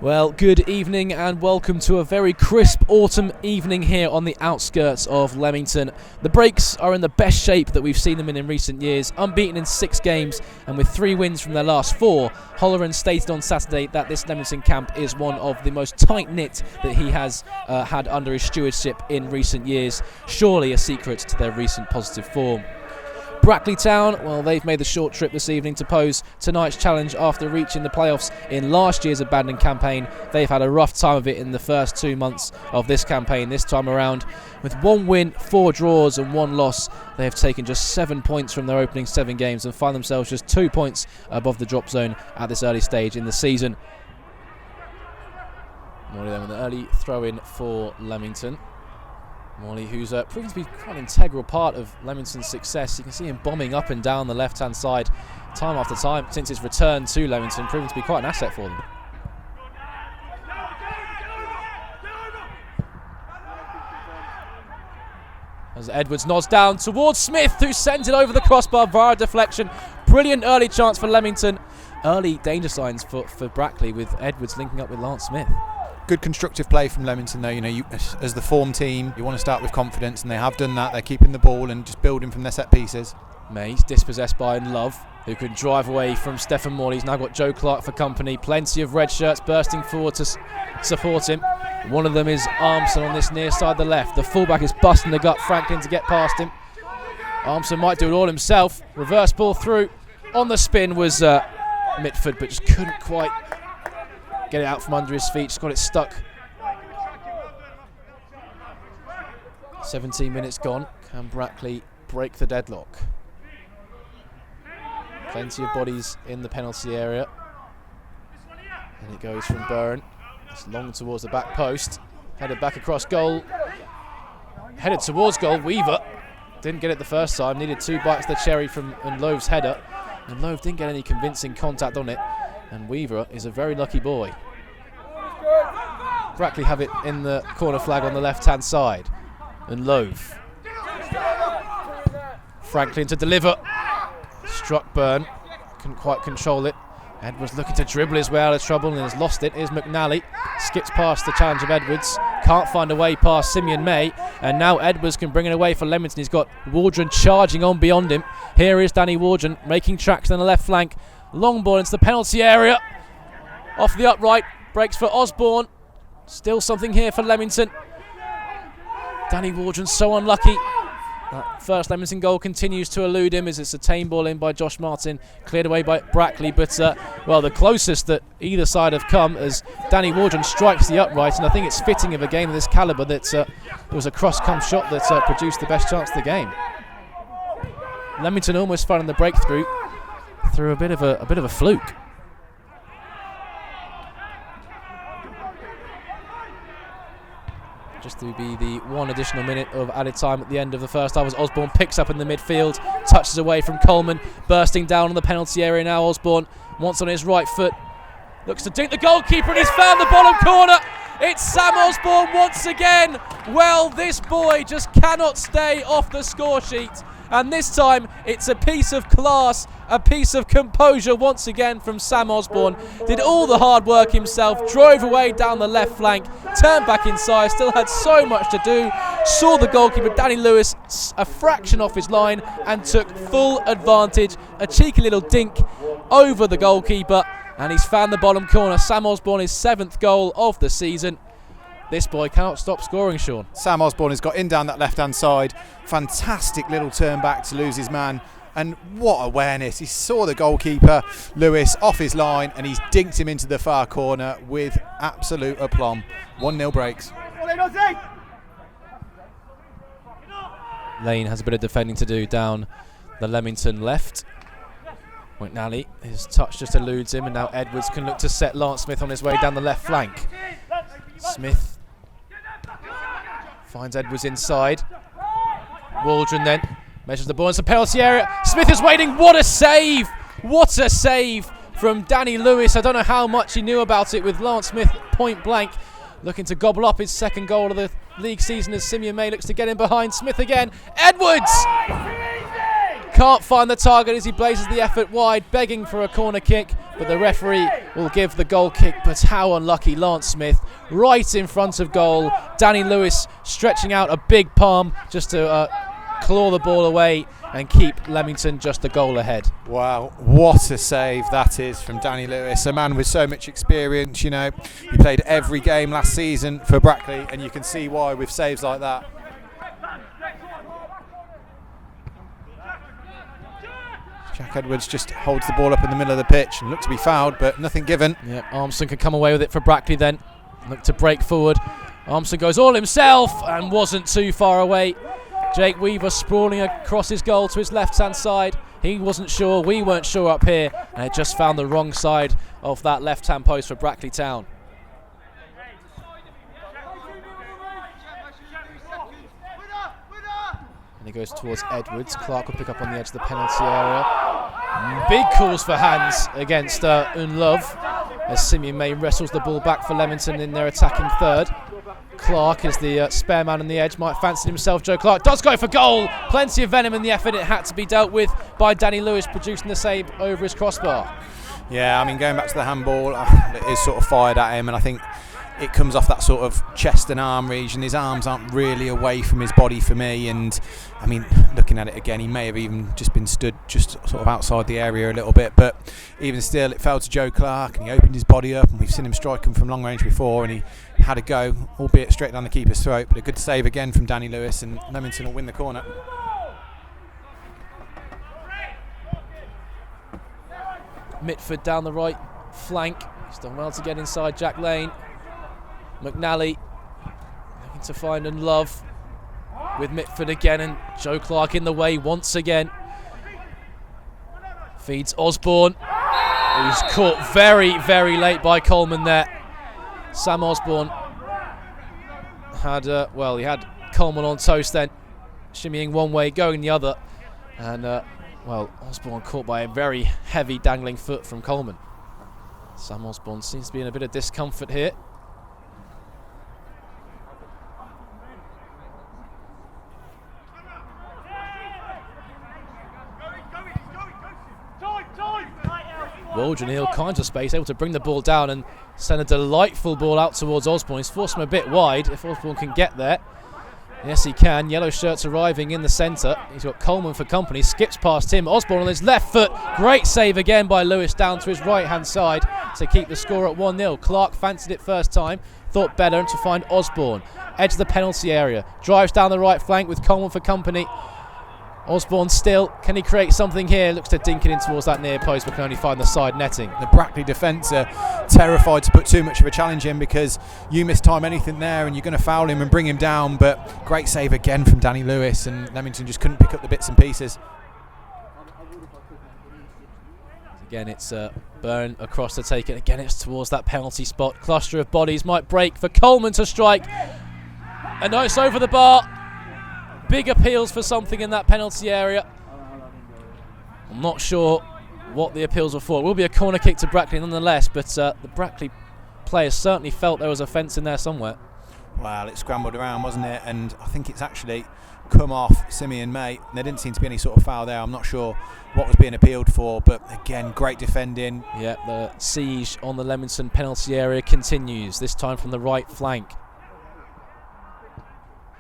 Well, good evening and welcome to a very crisp autumn evening here on the outskirts of Leamington. The Breaks are in the best shape that we've seen them in recent years, unbeaten in 6 games and with 3 wins from their last 4. Holleran stated on Saturday that this Leamington camp is one of the most tight-knit that he has had under his stewardship in recent years, surely a secret to their recent positive form. Brackley Town, well, they've made the short trip this evening to pose tonight's challenge after reaching the playoffs in last year's abandoned campaign. They've had a rough time of it in the first 2 months of this campaign this time around. With 1 win, 4 draws and 1 loss, they have taken just 7 points from their opening 7 games and find themselves just 2 points above the drop zone at this early stage in the season. Morley then with an early throw-in for Leamington. Morley, who's proven to be quite an integral part of Leamington's success. You can see him bombing up and down the left-hand side time after time since his return to Leamington, proving to be quite an asset for them. As Edwards nods down towards Smith, who sends it over the crossbar via deflection. Brilliant early chance for Leamington. Early danger signs for Brackley, with Edwards linking up with Lance Smith. Good constructive play from Leamington though. As the form team, you want to start with confidence, and they have done that. They're keeping the ball and just building from their set pieces. Mays dispossessed by Love, who can drive away from Stephen Morley. He's now got Joe Clark for company. Plenty of red shirts bursting forward to support him. One of them is Armson on this near side, the left. The fullback is busting the gut Franklin to get past him. Armson might do it all himself. Reverse ball through. On the spin was Mitford, but just couldn't quite get it out from under his feet, just got it stuck. 17 minutes gone. Can Brackley break the deadlock? Plenty of bodies in the penalty area. And it goes from Byrne. It's long towards the back post. Headed back across goal. Headed towards goal. Weaver didn't get it the first time. Needed 2 bites of the cherry from Love's header. And Love didn't get any convincing contact on it. And Weaver is a very lucky boy. Brackley have it in the corner flag on the left-hand side. And Love. Franklin to deliver. Struck Byrne. Couldn't quite control it. Edwards looking to dribble his way out of trouble and has lost it. Here's McNally. Skips past the challenge of Edwards. Can't find a way past Simeon May. And now Edwards can bring it away for Leamington. He's got Waldron charging on beyond him. Here is Danny Waldron making tracks on the left flank. Long ball into the penalty area. Off the upright. Breaks for Osborne. Still something here for Leamington. Danny Waldron so unlucky. That first Leamington goal continues to elude him as it's a tame ball in by Josh Martin. Cleared away by Brackley. But, well, the closest that either side have come as Danny Waldron strikes the upright. And I think it's fitting of a game of this calibre that it was a cross-come shot that produced the best chance of the game. Leamington almost finding the breakthrough through a bit of a fluke. Just to be the 1 additional minute of added time at the end of the first half as Osborne picks up in the midfield, touches away from Coleman, bursting down on the penalty area now. Osborne wants on his right foot, looks to dink the goalkeeper, and he's found the bottom corner. It's Sam Osborne once again. Well, this boy just cannot stay off the score sheet. And this time, it's a piece of class, a piece of composure once again from Sam Osborne. Did all the hard work himself, drove away down the left flank, turned back inside, still had so much to do. Saw the goalkeeper, Danny Lewis, a fraction off his line and took full advantage. A cheeky little dink over the goalkeeper, and he's found the bottom corner. Sam Osborne, his 7th goal of the season. This boy cannot stop scoring, Shaun. Sam Osborne has got in down that left-hand side. Fantastic little turn back to lose his man. And what awareness. He saw the goalkeeper, Lewis, off his line, and he's dinked him into the far corner with absolute aplomb. 1-0 Breaks. Lane has a bit of defending to do down the Leamington left. McNally, his touch just eludes him, and now Edwards can look to set Lance Smith on his way down the left flank. Smith finds Edwards inside. Waldron then measures the ball into the penalty area. Smith is waiting. What a save! What a save from Danny Lewis. I don't know how much he knew about it with Lance Smith point blank. Looking to gobble up his 2nd goal of the league season as Simeon May looks to get in behind Smith again. Edwards! Can't find the target as he blazes the effort wide, begging for a corner kick, but the referee will give the goal kick, but how unlucky. Lance Smith right in front of goal. Danny Lewis stretching out a big palm just to claw the ball away and keep Leamington just a goal ahead. Wow, what a save that is from Danny Lewis, a man with so much experience. You know, he played every game last season for Brackley, and you can see why with saves like that. Jack Edwards just holds the ball up in the middle of the pitch and looked to be fouled, but nothing given. Yep, Armstrong can come away with it for Brackley then. Look to break forward. Armstrong goes all himself and wasn't too far away. Jake Weaver sprawling across his goal to his left-hand side. He wasn't sure, we weren't sure up here, and it just found the wrong side of that left-hand post for Brackley Town. And he goes towards Edwards. Clark will pick up on the edge of the penalty area. Big calls for hands against Unlove as Simeon May wrestles the ball back for Leamington in their attacking third. Clark is the spare man on the edge, might fancy himself. Joe Clark does go for goal. Plenty of venom in the effort. It had to be dealt with by Danny Lewis, producing the save over his crossbar. Yeah, I mean, going back to the handball, it is sort of fired at him, and I think it comes off that sort of chest and arm region. His arms aren't really away from his body for me, and I mean, looking at it again, he may have even just been stood just sort of outside the area a little bit, but even still, it fell to Joe Clark, and he opened his body up, and we've seen him strike him from long range before, and he had a go, albeit straight down the keeper's throat, but a good save again from Danny Lewis, and Leamington will win the corner. Mitford down the right flank. He's done well to get inside Jack Lane. McNally looking to find and love with Mitford again, and Joe Clark in the way once again. Feeds Osborne, who's caught very, very late by Coleman there. Sam Osborne had, he had Coleman on toast then, shimmying one way, going the other, and Osborne caught by a very heavy dangling foot from Coleman. Sam Osborne seems to be in a bit of discomfort here. Waldron all kinds of space, able to bring the ball down and send a delightful ball out towards Osborne. He's forced him a bit wide, if Osborne can get there. Yes, he can. Yellow shirts arriving in the centre. He's got Coleman for company, skips past him. Osborne on his left foot. Great save again by Lewis down to his right-hand side to keep the score at 1-0. Clark fancied it first time, thought better to find Osborne. Edge of the penalty area. Drives down the right flank with Coleman for company. Osborne still, can he create something here? Looks to dink it in towards that near post, but can only find the side netting. The Brackley defence are terrified to put too much of a challenge in, because you mistime anything there and you're going to foul him and bring him down, but great save again from Danny Lewis, and Leamington just couldn't pick up the bits and pieces. Again, it's Byrne across to take it. Again, it's towards that penalty spot. Cluster of bodies might break for Coleman to strike. And no, it's over the bar. Big appeals for something in that penalty area. I'm not sure what the appeals were for. It will be a corner kick to Brackley nonetheless, but the Brackley players certainly felt there was a fence in there somewhere. Well, it scrambled around, wasn't it? And I think it's actually come off Simeon May. There didn't seem to be any sort of foul there. I'm not sure what was being appealed for, but again, great defending. Yeah, the siege on the Leamington penalty area continues, this time from the right flank.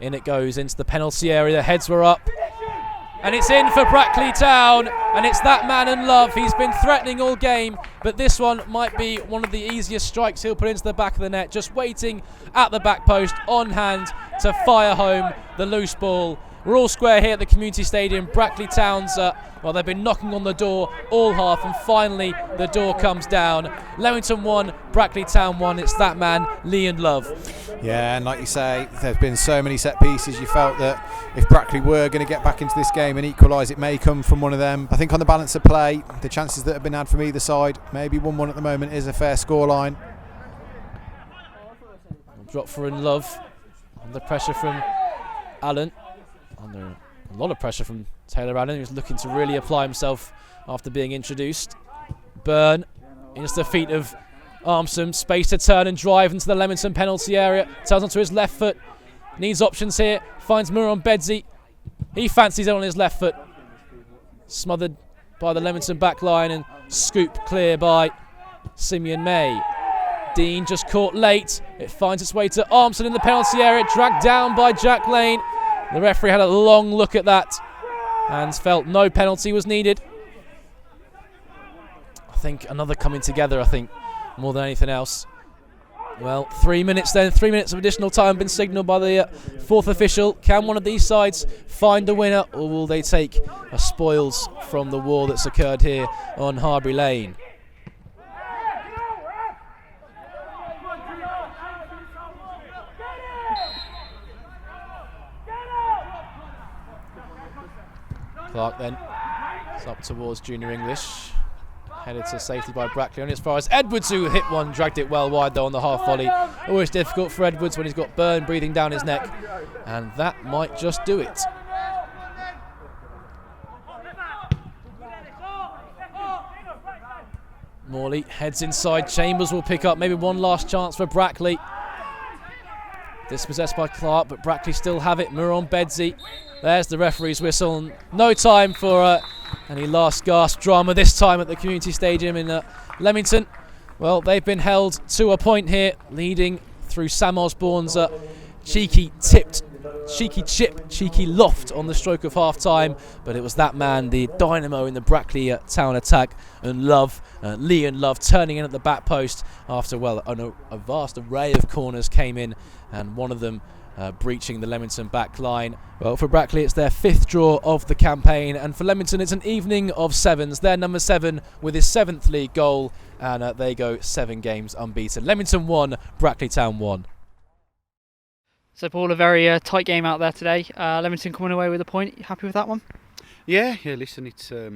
In it goes into the penalty area, the heads were up. And it's in for Brackley Town, and it's that man and Love. He's been threatening all game, but this one might be one of the easiest strikes he'll put into the back of the net, just waiting at the back post, on hand to fire home the loose ball. We're all square here at the community stadium. Brackley Town's, they've been knocking on the door all half, and finally the door comes down. Leamington 1, Brackley Town 1. It's that man, Lee and Love. Yeah, and like you say, there's been so many set pieces. You felt that if Brackley were going to get back into this game and equalise, it may come from one of them. I think on the balance of play, the chances that have been had from either side, maybe 1-1 at the moment is a fair scoreline. Drop for in Love. Under pressure from Allen. Under a lot of pressure from Taylor Allen, who's looking to really apply himself after being introduced. Byrne into the feet of Armstrong, space to turn and drive into the Leamington penalty area. Turns onto his left foot, needs options here, finds Muron Bedsy. He fancies it on his left foot. Smothered by the Leamington back line and scooped clear by Simeon May. Dean just caught late. It finds its way to Armson in the penalty area, dragged down by Jack Lane. The referee had a long look at that and felt no penalty was needed. I think another coming together, more than anything else. Well, 3 minutes then, 3 minutes of additional time been signalled by the fourth official. Can one of these sides find a winner, or will they take a spoils from the war that's occurred here on Harbury Lane? Clark then, it's up towards Junior English. Headed to safety by Brackley. Only as far as Edwards, who hit one, dragged it well wide though on the half volley. Always difficult for Edwards when he's got burn breathing down his neck. And that might just do it. Morley heads inside. Chambers will pick up maybe one last chance for Brackley. Dispossessed by Clark, but Brackley still have it. Muron Bedsy. There's the referee's whistle. No time for any last gasp drama this time at the Community Stadium in Leamington. Well, they've been held to a point here, leading through Sam Osborne's cheeky loft on the stroke of half time. But it was that man, the dynamo in the Brackley town attack, and Leon Love turning in at the back post after, a vast array of corners came in, and one of them breaching the Leamington back line. Well, for Brackley, it's their 5th draw of the campaign, and for Leamington, it's an evening of sevens. They're number 7 with his 7th league goal, and they go 7 games unbeaten. Leamington 1, Brackley Town 1. So, Paul, a very tight game out there today. Leamington coming away with a point. You happy with that one? Yeah. Listen, it's. I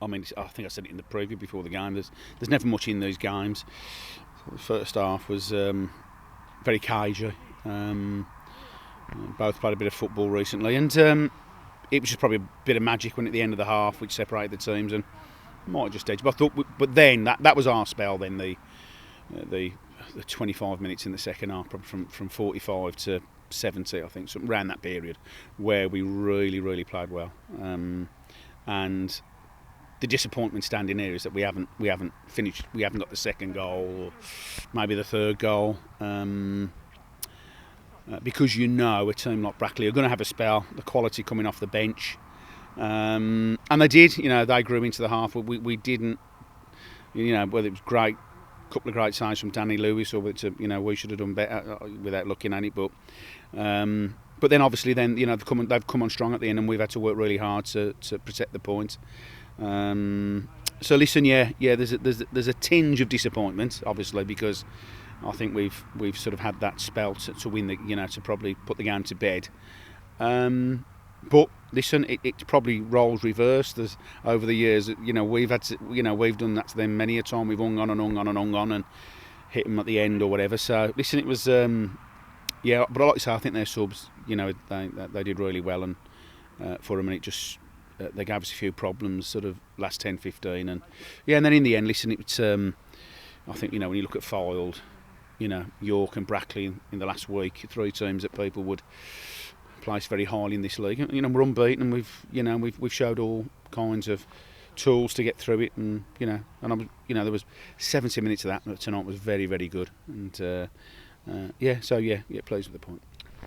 think I said it in the preview before the game. There's never much in these games. The first half was very cagey. Both played a bit of football recently, and it was just probably a bit of magic when at the end of the half, which separated the teams, and might have just edged. But I thought, but then that was our spell. Then the 25 minutes in the second half, probably from 45 to 70, I think, so around that period, where we really played well. And the disappointment standing here is that we haven't finished. We haven't got the second goal, or maybe the third goal. Because a team like Brackley are going to have a spell, the quality coming off the bench, and they did. They grew into the half. We didn't. Whether it was great, couple of great signs from Danny Lewis, or whether we should have done better without looking at it. But then obviously they've come on strong at the end, and we've had to work really hard to protect the point. So listen, there's a tinge of disappointment, obviously, because I think we've sort of had that spell to win to probably put the game to bed. But listen, it's probably roles reversed. There's over the years, we've had to, we've done that to them many a time. We've hung on and hit them at the end or whatever. So listen, it was but like I say, I think their subs, they did really well, and for them, and it just they gave us a few problems, sort of last 10-15, and then in the end, listen, it's I think when you look at Fylde, York and Brackley in the last week, 3 teams that people would place very highly in this league. We're unbeaten, and we've showed all kinds of tools to get through it, and there was 70 minutes of that tonight was very, very good, and pleased with the point.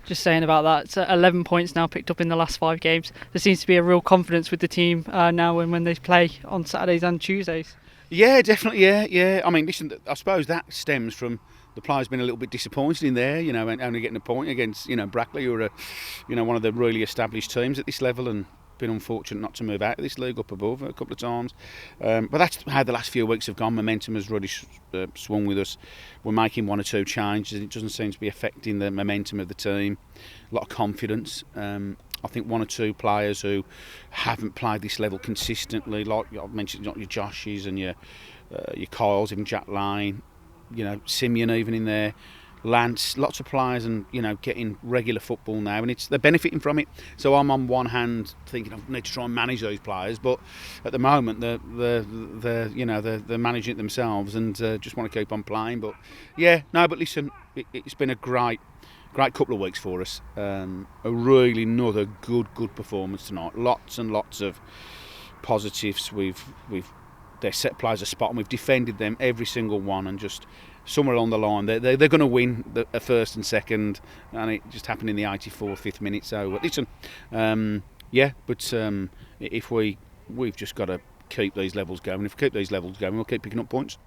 Just saying about that, it's 11 points now picked up in the last 5 games. There seems to be a real confidence with the team now when they play on Saturdays and Tuesdays. Yeah, definitely, yeah. I mean, listen, I suppose that stems from the players being a little bit disappointed in there, and only getting a point against, Brackley, who are, one of the really established teams at this level, and been unfortunate not to move out of this league up above a couple of times. But that's how the last few weeks have gone. Momentum has really swung with us. We're making 1 or 2 changes. It doesn't seem to be affecting the momentum of the team. A lot of confidence. I think 1 or 2 players who haven't played this level consistently, like I've mentioned, your Joshes and your Kyles, even Jack Lane, Simeon even in there, Lance, lots of players, and getting regular football now, and they're benefiting from it. So I'm on one hand thinking I need to try and manage those players, but at the moment they're managing it themselves, and just want to keep on playing. But but listen, it's been a great couple of weeks for us. Really another good performance tonight. Lots and lots of positives. We've their set plays are spot on. We've defended them every single one, and just somewhere along the line they're going to win the first and second, and it just happened in the 84th minute. So listen, if we've just got to keep these levels going. If we keep these levels going, we'll keep picking up points.